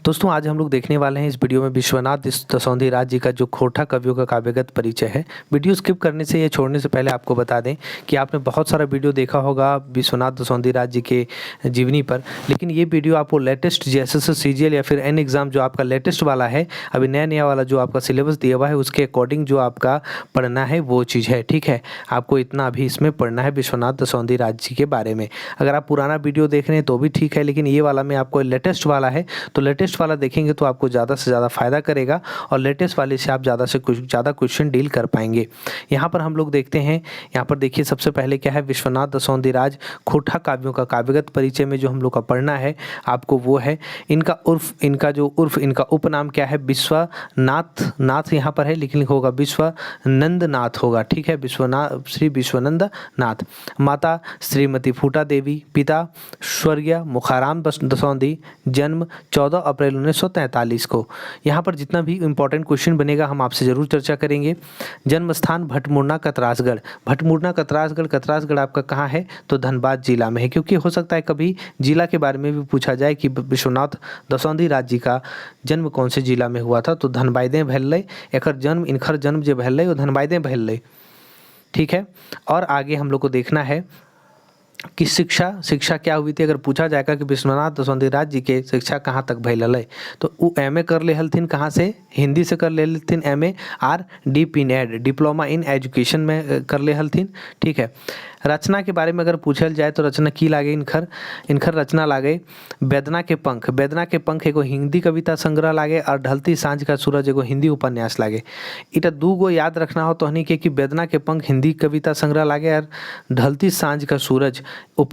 दोस्तों आज हम लोग देखने वाले हैं इस वीडियो में विश्वनाथ दसौंधी राज जी का जो खोरठा कवियों का काव्यगत परिचय है। वीडियो स्किप करने से या छोड़ने से पहले आपको बता दें कि आपने बहुत सारा वीडियो देखा होगा विश्वनाथ दसौंधी राज जी के जीवनी पर, लेकिन ये वीडियो आपको लेटेस्ट जेएसएस सीजीएल या फिर एन एग्ज़ाम जो आपका लेटेस्ट वाला है, अभी नया वाला जो आपका सिलेबस दिया हुआ है उसके अकॉर्डिंग जो आपका पढ़ना है वो चीज़ है। ठीक है, आपको इतना अभी इसमें पढ़ना है विश्वनाथ दसौंधी राज जी के बारे में। अगर आप पुराना वीडियो देख रहे हैं तो भी ठीक है, लेकिन ये वाला में आपको लेटेस्ट वाला है तो लेटेस्ट वाला देखेंगे तो आपको ज़्यादा से ज़्यादा फायदा करेगा और लेटेस्ट वाले से आप ज़्यादा से कुछ ज़्यादा क्वेश्चन डील कर पाएंगे। यहाँ पर हम लोग देखते हैं, यहाँ पर देखिए सबसे पहले क्या है, विश्वनाथ दसौंधी राज खोरठा काव्यों का काव्यगत परिचय में जो हम लोग का पढ़ना है आपको वो है इनका इनका उपनाम क्या है, विश्वनाथ नाथ यहाँ पर है लेकिन होगा विश्वनंद नाथ होगा। ठीक है, श्री विश्वनंद नाथ। माता श्रीमती फूटा देवी, पिता स्वर्गीय मुखाराम दसौंधी, जन्म 14 अप्रैल 1943 को। यहाँ पर जितना भी इंपॉर्टेंट क्वेश्चन बनेगा हम आपसे ज़रूर चर्चा करेंगे। जन्म स्थान भटमुरना कतरासगढ़। भटमुरना कतरासगढ़ आपका कहाँ है तो धनबाद जिला में है, क्योंकि हो सकता है कभी जिला के बारे में भी पूछा जाए कि विश्वनाथ दसौंधी राज जी का जन्म कौन से जिला में हुआ था तो धनबादे भैल इनखर जन्म जो भैल वो धनबादे भैल। ठीक है, और आगे हम लोग को देखना है कि शिक्षा क्या हुई थी। अगर पूछा जाएगा कि विश्वनाथ दसौंधी राज जी के शिक्षा कहाँ तक भैल है तो वो एमए कर ले हलथिन, कहाँ से, हिंदी से कर ले हलथिन एमए, आर डी पिन एड डिप्लोमा इन एजुकेशन में कर ले हलथिन। ठीक है, रचना के बारे में अगर पूछल जाए तो रचना की लागे इनखर रचना लागे बेदना के पंख एगो हिंदी कविता संग्रह लागे और ढलती सांझ का सूरज एगो हिंदी उपन्यास लागे। इटा दू गो याद रखना हो तो हनी के कि बेदना के पंख हिंदी कविता संग्रह लागे और ढलती सांझ का सूरज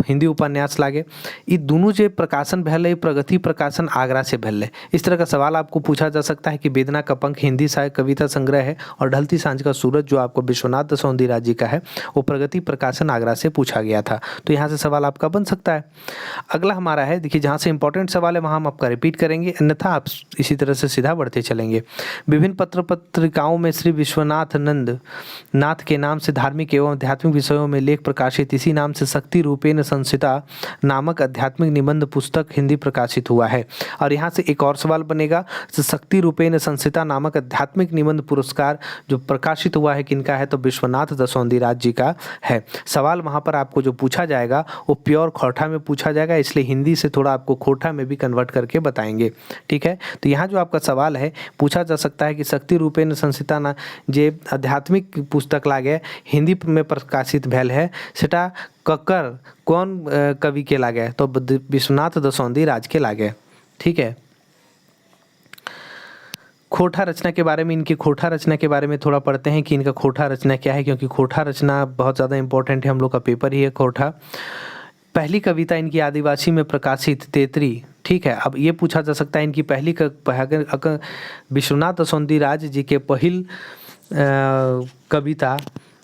हिंदी उपन्यास लागे। ये दोनों जो प्रकाशन भैल प्रगति प्रकाशन आगरा से भैल। इस तरह का सवाल आपको पूछा जा सकता है कि बेदना का पंख हिंदी साहित्य कविता संग्रह है और ढलती सांझ का सूरज जो आपको विश्वनाथ दसौंधी राज जी का है वो प्रगति प्रकाशन आगरा से पूछा गया था। तो यहाँ से सवाल आपका बन सकता है। अगला हमारा है, देखिए जहाँ से इंपॉर्टेंट सवाल है वहाँ हम आपका रिपीट करेंगे, अन्यथा आप इसी तरह से सीधा बढ़ते चलेंगे। विभिन्न पत्र पत्रिकाओं में श्री विश्वनाथ नाथ के नाम से धार्मिक एवं आध्यात्मिक विषयों में लेख प्रकाशित, इसी नाम से शक्ति रूपेण संसिता नामक आध्यात्मिक निबंध पुस्तक हिंदी प्रकाशित हुआ है। और यहाँ से एक और सवाल बनेगा, शक्ति रूपेण संसिता नामक आध्यात्मिक निबंध पुरस्कार जो प्रकाशित हुआ है किनका है तो विश्वनाथ दसौंधी राज जी का है। सवाल वहाँ पर आपको जो पूछा जाएगा वो प्योर खोरठा में पूछा जाएगा, इसलिए हिंदी से थोड़ा आपको खोरठा में भी कन्वर्ट करके बताएंगे। ठीक है, तो यहाँ जो आपका सवाल है पूछा जा सकता है कि शक्ति रूपेण संसिता ना जे आध्यात्मिक पुस्तक लागे हिंदी में प्रकाशित भैल है सेटा कक्कर कौन कवि के लागे तो विश्वनाथ दसौंधी राज के लागे। ठीक है, खोरठा रचना के बारे में, इनकी खोरठा रचना के बारे में थोड़ा पढ़ते हैं कि इनका खोरठा रचना क्या है, क्योंकि खोरठा रचना बहुत ज़्यादा इंपॉर्टेंट है, हम लोग का पेपर ही है खोरठा। पहली कविता इनकी आदिवासी में प्रकाशित तेतरी। ठीक है, अब ये पूछा जा सकता है इनकी पहली विश्वनाथ दसौंधी राज जी के पहिल कविता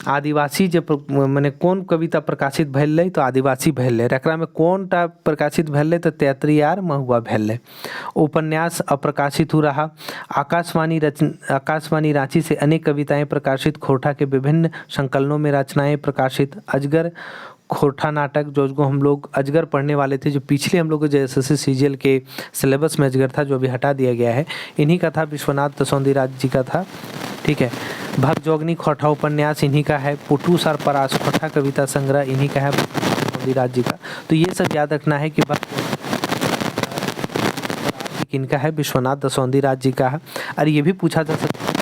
आदिवासी जो मैंने कौन कविता प्रकाशित भैल तो आदिवासी भैल, एकरा में कौन टा प्रकाशित भैल तो तेतरी यार महुआ भैल। उपन्यास अप्रकाशित हो रहा। आकाशवाणी रांची से अनेक कविताएं प्रकाशित। खोरठा के विभिन्न संकलनों में रचनाएं प्रकाशित। अजगर खोरठा नाटक जो हम लोग अजगर पढ़ने वाले थे, जो पिछले हम लोग जो एसएससी सीजीएल के सिलेबस में अजगर था जो अभी हटा दिया गया है, इन्हीं का था, विश्वनाथ दसौंधी राज जी का था। ठीक है, भगजोगनी खोरठा उपन्यास इन्हीं का है। पुटू सर परास खोरठा कविता संग्रह इन्हीं का है, दसौंधी राज जी का। तो ये सब याद रखना है कि किनका है, विश्वनाथ दसौंधी राज जी का है। और ये भी पूछा जा सकता है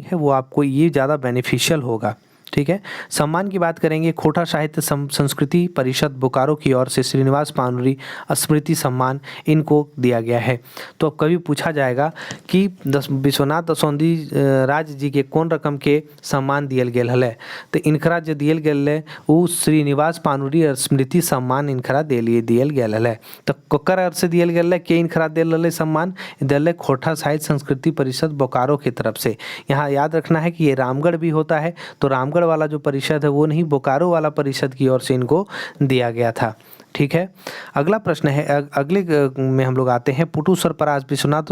है वो आपको ये ज़्यादा बेनिफिशियल होगा। ठीक है। सम्मान की बात करेंगे, खोटा साहित्य संस्कृति परिषद बोकारो की ओर से श्रीनिवास पानुरी स्मृति सम्मान इनको दिया गया है। तो अब कभी पूछा जाएगा कि विश्वनाथ दसौंधी राज जी के कौन रकम के सम्मान दियल गेल हले, तो इनकरा जो दियल गेल है वो श्रीनिवास पानुरी स्मृति सम्मान इनकरा दियल गेल हले। तो ककर ओर से दियल गेल है, के इनकरा दियल हले सम्मान, दियल खोटा साहित्य संस्कृति परिषद बोकारो की तरफ से। यहाँ याद रखना है कि ये रामगढ़ भी होता है, तो रामगढ़ वाला जो परिषद है वो नहीं, बोकारो वाला परिषद की ओर से इनको दिया गया था। ठीक है। अगला प्रश्न है, अगले में हम लोग आते हैं, पुटू सरपरास विश्वनाथ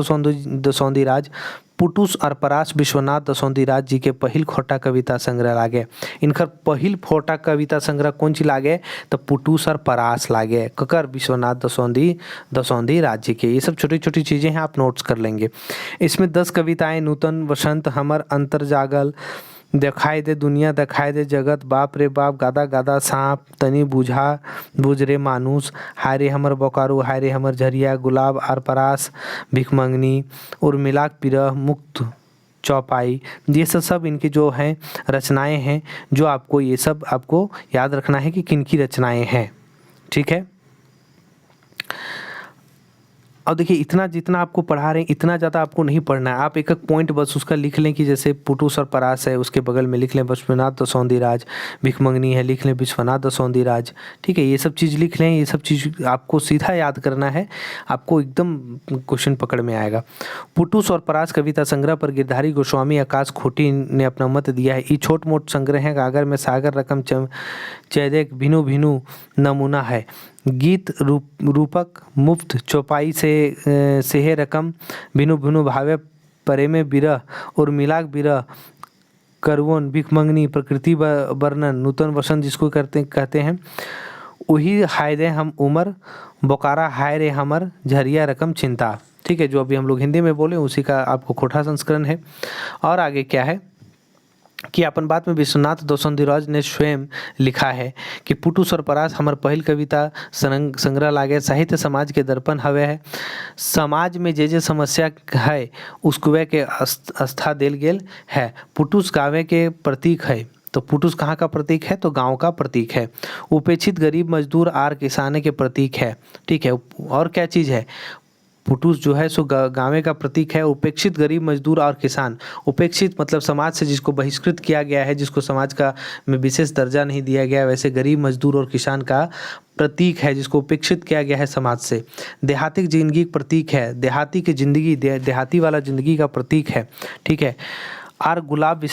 दसौंधी राज पुटूस अरपरास विश्वनाथ दसौंधी राज जी के पहिल खोटा कविता संग्रह लागे। इनकर पहिल खोटा कविता संग्रह कौन सी लागे, तो पुटूस अरपरास लागे, ककर विश्वनाथ दसौंधी राज जी के। ये सब छोटी छोटी चीज़ें हैं, आप नोट्स कर लेंगे। इसमें 10 कविताएं, नूतन वसंत, हमर अंतर जागल, दिखाई दे दुनिया दिखाई दे जगत, बाप रे बाप, गादा गादा सांप, तनी बुझ रे मानुस, हाय रे हमर बोकारो, हाय रे हमर झरिया, गुलाब अरपरास, भिखमंगनी, उर्मिला पिरह, मुक्त चौपाई, ये सब इनकी जो हैं रचनाएं हैं, जो आपको ये सब आपको याद रखना है कि किन की रचनाएं हैं। ठीक है। अब देखिए, इतना जितना आपको पढ़ा रहे हैं इतना ज़्यादा आपको नहीं पढ़ना है, आप एक एक पॉइंट बस उसका लिख लें कि जैसे पुटू सरपरास है, उसके बगल में लिख लें विश्वनाथ दसौंधी राज, भिखमंगनी है, लिख लें विश्वनाथ दसौंधी राज। ठीक है, ये सब चीज़ लिख लें, ये सब चीज़ आपको सीधा याद करना है, आपको एकदम क्वेश्चन पकड़ में आएगा। पुटू सरपरास कविता संग्रह पर गिरधारी गोस्वामी आकाश खोटी ने अपना मत दिया है। ये छोट मोट संग्रह है, गागर में सागर रकम चैदेक भिनु भिनु नमूना है, गीत रूपक मुफ्त चौपाई से है रकम, भिनु भिनु भावे परे में बिरह, और मिलाक बिरह, करवोन, भिखमंगनी, प्रकृति वर्णन, नूतन वसंत जिसको कहते हैं, वही हाय रे हम उमर, बोकारा हाय रे हमर झरिया रकम चिंता। ठीक है, जो अभी हम लोग हिंदी में बोले उसी का आपको खोटा संस्करण है। और आगे क्या है कि अपन बात में विश्वनाथ दसौंधी राज ने स्वयं लिखा है कि पुटू सरपरास हमर पहल कविता संग्रह लागे, साहित्य समाज के दर्पण हवे है, समाज में जे समस्या है उसको के आस्था देल गेल है, पुटूस गावे के प्रतीक है। तो पुटूस कहाँ का प्रतीक है, तो गांव का प्रतीक है। उपेक्षित गरीब मजदूर आर किसाने के प्रतीक है। ठीक है, और क्या चीज़ है, पुटूस जो है सो गाँव का प्रतीक है। उपेक्षित गरीब मजदूर और किसान, उपेक्षित मतलब समाज से जिसको बहिष्कृत किया गया है, जिसको समाज का में विशेष दर्जा नहीं दिया गया, वैसे गरीब मजदूर और किसान का प्रतीक है जिसको उपेक्षित किया गया है समाज से। देहाती जिंदगी प्रतीक है, देहाती की जिंदगी, देहाती वाला जिंदगी का प्रतीक है। ठीक है, और गुलाब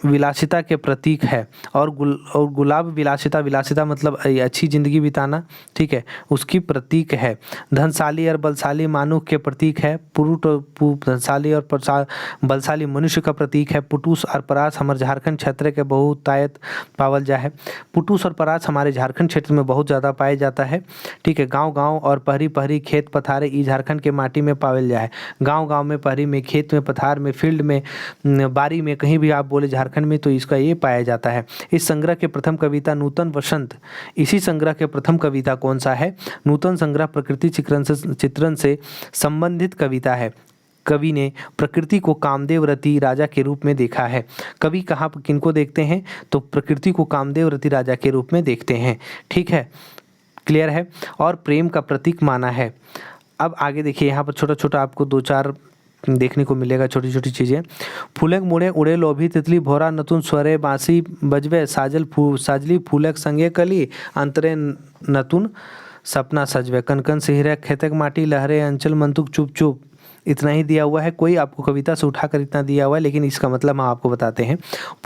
विलासिता के प्रतीक है, और गुलाब विलासिता मतलब अच्छी ज़िंदगी बिताना। ठीक है, उसकी प्रतीक है। धनशाली और बलशाली मानव के प्रतीक है, धनशाली और बलशाली मनुष्य का प्रतीक है। पुटूस और परास हमारे झारखंड क्षेत्र के बहुतायत पावल जा है। पुटूस और परास हमारे झारखंड क्षेत्र में बहुत ज़्यादा पाया जाता है। ठीक है, गाँव और पहरी खेत पथारे ई झारखंड के माटी में पावल जाए। गाँव में, पहरी में, खेत में, पथार में, फील्ड में, बारी में, कहीं भी आप बोले झारखंड में तो इसका ये पाया जाता है। इस संग्रह के प्रथम कविता नूतन वसंत, इसी संग्रह के प्रथम कविता कौन सा है, नूतन संग्रह प्रकृति चित्रण से संबंधित कविता है। कवि ने प्रकृति को कामदेव रति राजा के रूप में देखा है। कवि कहाँ किनको देखते हैं, तो प्रकृति को कामदेव रति राजा के रूप में देखते हैं। ठीक है, क्लियर है, और प्रेम का प्रतीक माना है। अब आगे देखिए, यहाँ पर छोटा छोटा आपको 2-4 देखने को मिलेगा, छोटी छोटी चीज़ें। फूलक मुड़े उड़े लोभी तितली भोरा नतुन स्वरे बांसी बजवे, साजली फूलक संगे कली अंतरे नतुन सपना सजवे, कनकन सिहरे खेतक माटी लहरे अंचल मंतुक चुप चुप। इतना ही दिया हुआ है, कोई आपको कविता से उठाकर इतना दिया हुआ है, लेकिन इसका मतलब हम आपको बताते हैं।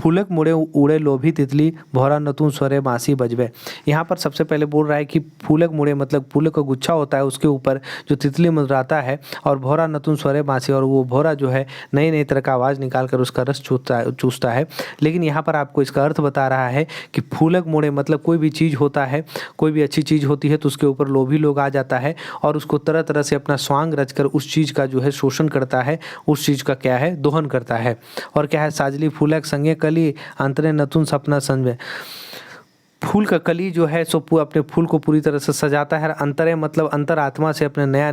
फूलक मुड़े उड़े लोभी तितली भौरा नतुन स्वरे बांसी बजवे। यहाँ पर सबसे पहले बोल रहा है कि फूलक मुड़े मतलब फूल का गुच्छा होता है, उसके ऊपर जो तितली मंडराता है, और भौरा नतुन स्वरे बांसी, और वो भौरा जो है नई नई तरह का आवाज़ निकाल कर उसका रस चूसता है। लेकिन यहाँ पर आपको इसका अर्थ बता रहा है कि फूलक मुड़े मतलब कोई भी चीज़ होता है, कोई भी अच्छी चीज़ होती है तो उसके ऊपर लोभी लोग आ जाता है और उसको तरह तरह से अपना स्वांग रचकर उस चीज़ का जो है शोषण करता है, उस चीज़ का क्या है, दोहन करता है। और क्या है, साजली फूलक संगे कली अंतरे नतुन सपना संजय, फूल का कली जो है सो अपने फूल को पूरी तरह से सजाता है। अंतरे मतलब अंतरात्मा से अपने नया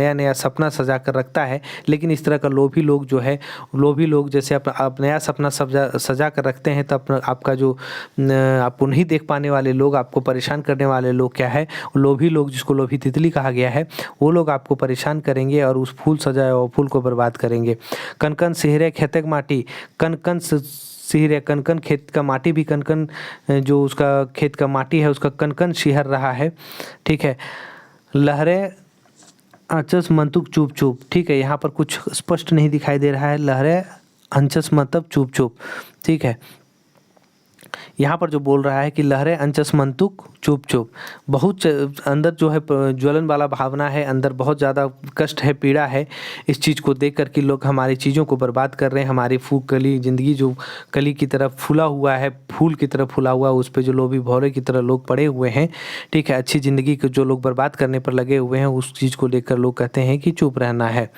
नया सपना सजा कर रखता है। लेकिन इस तरह का लोभी लोग जो है, लोभी लोग जैसे आप नया सपना सजा कर रखते हैं तो अपना आपका जो आपको नहीं देख पाने वाले लोग, आपको परेशान करने वाले लोग क्या है, लोभी लोग, जिसको लोभी तितली कहा गया है, वो लोग आपको परेशान करेंगे और उस फूल सजाए हुए फूल को बर्बाद करेंगे। कनकन सिहरे खेतक माटी, कनकन सिहरे, कनकन खेत का माटी भी, कनकन जो उसका खेत का माटी है उसका कनकन सिहर रहा है। ठीक है। लहरे अंचस मंतुक चुप चुप। ठीक है, यहाँ पर कुछ स्पष्ट नहीं दिखाई दे रहा है। लहरे अंचस मतलब चुप चुप। ठीक है, यहाँ पर जो बोल रहा है कि लहरें अंचस मंतुक चुप चुप, बहुत अंदर जो है ज्वलन वाला भावना है, अंदर बहुत ज़्यादा कष्ट है, पीड़ा है इस चीज़ को देख कर कि लोग हमारी चीज़ों को बर्बाद कर रहे हैं। हमारी कली ज़िंदगी जो कली की तरफ फूला हुआ है, फूल की तरफ फूला हुआ, उस पर जो लोभी भौरे की तरह लोग पड़े हुए हैं। ठीक है, अच्छी ज़िंदगी को जो लोग बर्बाद करने पर लगे हुए हैं, उस चीज़ को लेकर लोग कहते हैं कि चुप रहना है।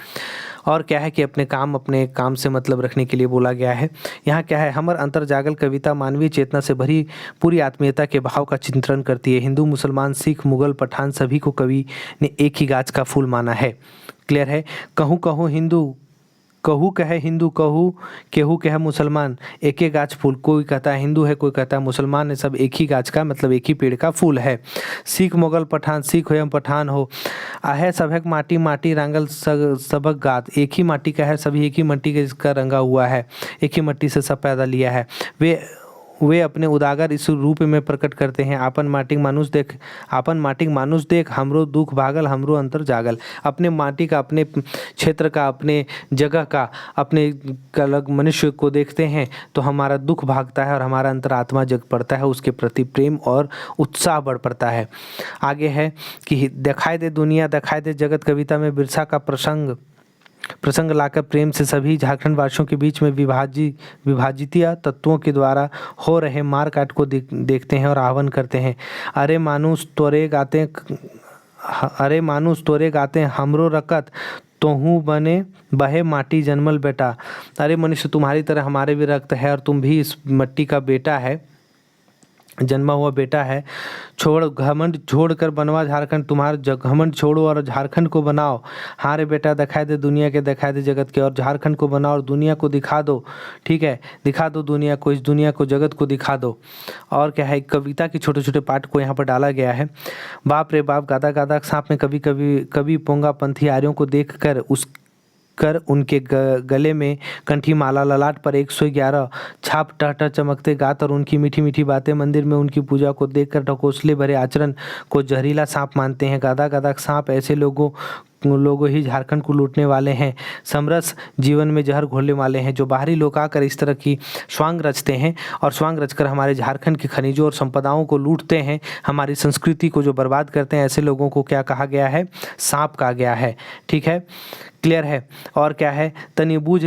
और क्या है कि अपने काम से मतलब रखने के लिए बोला गया है। यहाँ क्या है, हमर अंतर जागल कविता मानवीय चेतना से भरी पूरी आत्मीयता के भाव का चित्रण करती है। हिंदू, मुसलमान, सिख, मुगल, पठान सभी को कवि ने एक ही गाछ का फूल माना है। क्लियर है। कहूँ कहूँ हिंदू, कहू कहे हिंदू, कहू केहू कहे मुसलमान, एक ही गाछ फूल। कोई कहता है हिंदू है, कोई कहता है मुसलमान है, सब एक ही गाछ का मतलब एक ही पेड़ का फूल है। सिख मुगल पठान, सिख हो या पठान हो, आहे सबक माटी माटी रंगल सबक गात। एक ही माटी का है, सभी एक ही मिट्टी के इसका रंगा हुआ है, एक ही मिट्टी से सब पैदा लिया है। वे अपने उदागर इस रूप में प्रकट करते हैं। आपन माटिक मानुष देख, हमरो दुख भागल, हमरो अंतर जागल। अपने माटी का, अपने क्षेत्र का, अपने जगह का, अपने अलग मनुष्य को देखते हैं तो हमारा दुख भागता है और हमारा अंतरात्मा जग पड़ता है, उसके प्रति प्रेम और उत्साह बढ़ पड़ता है। आगे है कि दिखाई दे दुनिया दिखाई दे जगत कविता में बिरसा का प्रसंग लाकर प्रेम से सभी झारखंड वासियों के बीच में विभाजितिया तत्वों के द्वारा हो रहे मार काट को देखते हैं और आह्वान करते हैं। अरे मानुष तोरे गाते हमरो रकत, तोहू बने बहे माटी जन्मल बेटा। अरे मनुष्य, तुम्हारी तरह हमारे भी रक्त है और तुम भी इस मिट्टी का बेटा है, जन्मा हुआ बेटा है। छोड़ घमंड, छोड़ कर बनवा झारखंड, तुम्हारा घमंड छोड़ो और झारखंड को बनाओ। हाँ रे बेटा, दिखाई दे दुनिया के, दिखाई दे जगत के, और झारखंड को बनाओ और दुनिया को दिखा दो। ठीक है, दिखा दो दुनिया को, इस दुनिया को, जगत को दिखा दो। और क्या है, कविता के छोटे छोटे पाठ को यहाँ पर डाला गया है। बाप रे बाप, गादा गादा सांप में कभी पोंगा पंथी आर्यों को देख कर उनके गले में कंठी माला, ललाट पर 111 छाप, टह चमकते गात और उनकी मीठी मीठी बातें, मंदिर में उनकी पूजा को देखकर ढकोसले भरे आचरण को जहरीला सांप मानते हैं। गादा गादा सांप ऐसे लोगों ही झारखंड को लूटने वाले हैं, समरस जीवन में जहर घोलने वाले हैं। जो बाहरी लोग आकर इस तरह की स्वांग रचते हैं और स्वांग रचकर हमारे झारखंड के खनिजों और संपदाओं को लूटते हैं, हमारी संस्कृति को जो बर्बाद करते हैं, ऐसे लोगों को क्या कहा गया है, सांप कहा गया है। ठीक है, क्लियर है। और क्या है, तनी बूझ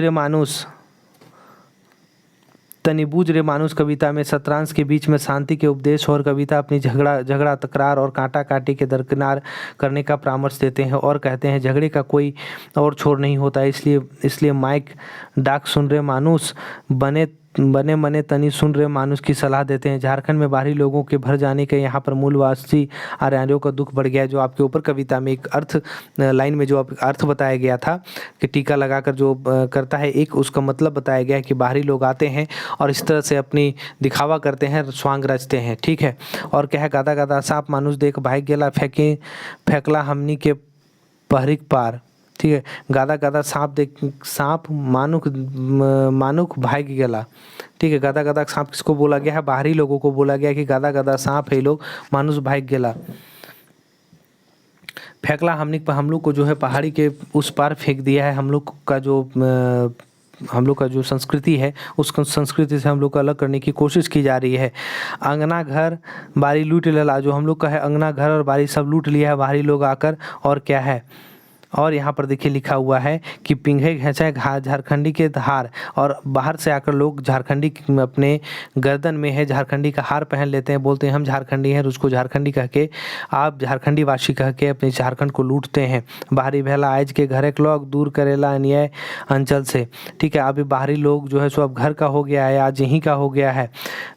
रे मानुष कविता में शतरांश के बीच में शांति के उपदेश और कविता अपनी झगड़ा तकरार और कांटा काटी के दरकिनार करने का परामर्श देते हैं और कहते हैं झगड़े का कोई और छोर नहीं होता, इसलिए माइक डाक सुन रहे मानुष बने मने तनी सुन रहे मानुष की सलाह देते हैं। झारखंड में बाहरी लोगों के भर जाने के यहाँ पर मूलवासी आर्यों का दुख बढ़ गया है। जो आपके ऊपर कविता में एक लाइन में जो अर्थ बताया गया था कि टीका लगाकर जो करता है, एक उसका मतलब बताया गया है कि बाहरी लोग आते हैं और इस तरह से अपनी दिखावा करते हैं, स्वांग रचते हैं। ठीक है। और क्या है, गादा गादा सांप मानुष देख भाग गेला, फेंकला हमनी के पहरिक पार। ठीक है, गादा गादा सांप मानुक भाग गेला। ठीक है, गादा गादा सांप किसको बोला गया है, बाहरी लोगों को बोला गया कि गादा गादा सांप है लोग, मानुष भाग गेला। फेंकला हम लोग को जो है पहाड़ी के उस पार फेंक दिया है। हम लोग का जो संस्कृति है, उस संस्कृति से हम लोग को अलग करने की कोशिश की जा रही है। अंगना घर बारी लूट लेला, जो हम लोग का है अंगना घर और बारी सब लूट लिया है बाहरी लोग आकर। और क्या है, और यहाँ पर देखिए लिखा हुआ है कि पिंघे घैंचा झारखंडी के हार, और बाहर से आकर लोग झारखंडी अपने गर्दन में है झारखंडी का हार पहन लेते हैं, बोलते हैं हम झारखंडी हैं, उसको झारखंडी कह के आप झारखंडी वासी कह के अपने झारखंड को लूटते हैं। बाहरी भेला आज के घर एक लोग दूर करेला अन्याय अंचल से। ठीक है, अभी बाहरी लोग जो है सो अब घर का हो गया है, आज यहीं का हो गया है।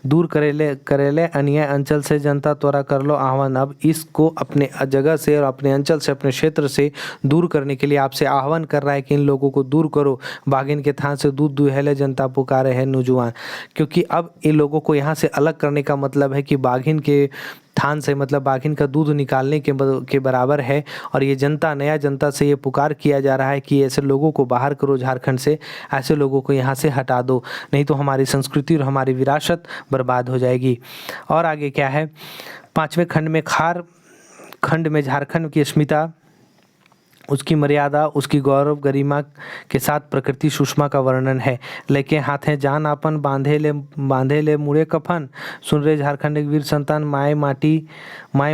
दूर करेले अन्याय अंचल से जनता तोरा कर लो आह्वान। अब इसको अपने जगह से और अपने अंचल से, अपने क्षेत्र से दूर करने के लिए आपसे आह्वान कर रहा है कि इन लोगों को दूर करो। बाघिन के थान से दूध दुहेले जनता पुकारे है नौजवान। क्योंकि अब इन लोगों को यहाँ से अलग करने का मतलब है कि बाघिन के थान से मतलब बाघिन का दूध निकालने के बराबर है। और ये जनता, नया जनता से ये पुकार किया जा रहा है कि ऐसे लोगों को बाहर करो झारखंड से, ऐसे लोगों को यहाँ से हटा दो, नहीं तो हमारी संस्कृति और हमारी विरासत बर्बाद हो जाएगी। और आगे क्या है, 5वें खंड में खार खंड में झारखंड की अस्मिता, उसकी मर्यादा, उसकी गौरव गरिमा के साथ प्रकृति सुषमा का वर्णन है। लेके हाथे जान आपन बांधे ले मुड़े कफन, सुन रे झारखंड के वीर संतान माए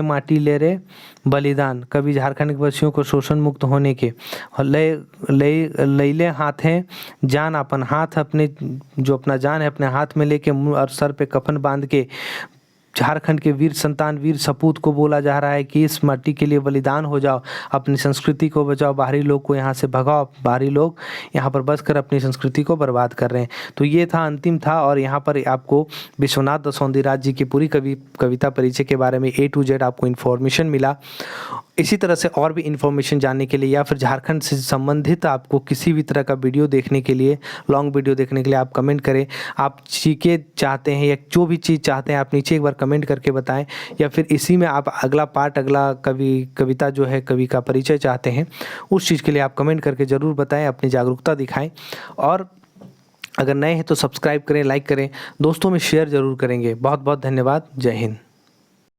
माटी ले रे बलिदान। कभी झारखंड के वासियों को शोषण मुक्त होने के ले हाथे जान अपन हाथ, अपने जो अपना जान है अपने हाथ में लेके और सर पे कफन बांध के झारखंड के वीर संतान, वीर सपूत को बोला जा रहा है कि इस माटी के लिए बलिदान हो जाओ, अपनी संस्कृति को बचाओ, बाहरी लोग को यहाँ से भगाओ। बाहरी लोग यहाँ पर बसकर अपनी संस्कृति को बर्बाद कर रहे हैं। तो ये था, अंतिम था, और यहाँ पर आपको विश्वनाथ दसोंधी राज जी की पूरी कविता परिचय के बारे में A to Z आपको इन्फॉर्मेशन मिला। इसी तरह से और भी इन्फॉर्मेशन जानने के लिए या फिर झारखंड से संबंधित आपको किसी भी तरह का वीडियो देखने के लिए, लॉन्ग वीडियो देखने के लिए आप कमेंट करें। आप चीज़ें चाहते हैं या जो भी चीज़ चाहते हैं आप नीचे एक बार कमेंट करके बताएं, या फिर इसी में आप अगला पार्ट, अगला कविता जो है कवि का परिचय चाहते हैं, उस चीज़ के लिए आप कमेंट करके ज़रूर बताएं, अपनी जागरूकता दिखाएं। और अगर नए हैं तो सब्सक्राइब करें, लाइक करें, दोस्तों में शेयर ज़रूर करेंगे। बहुत बहुत धन्यवाद। जय हिंद।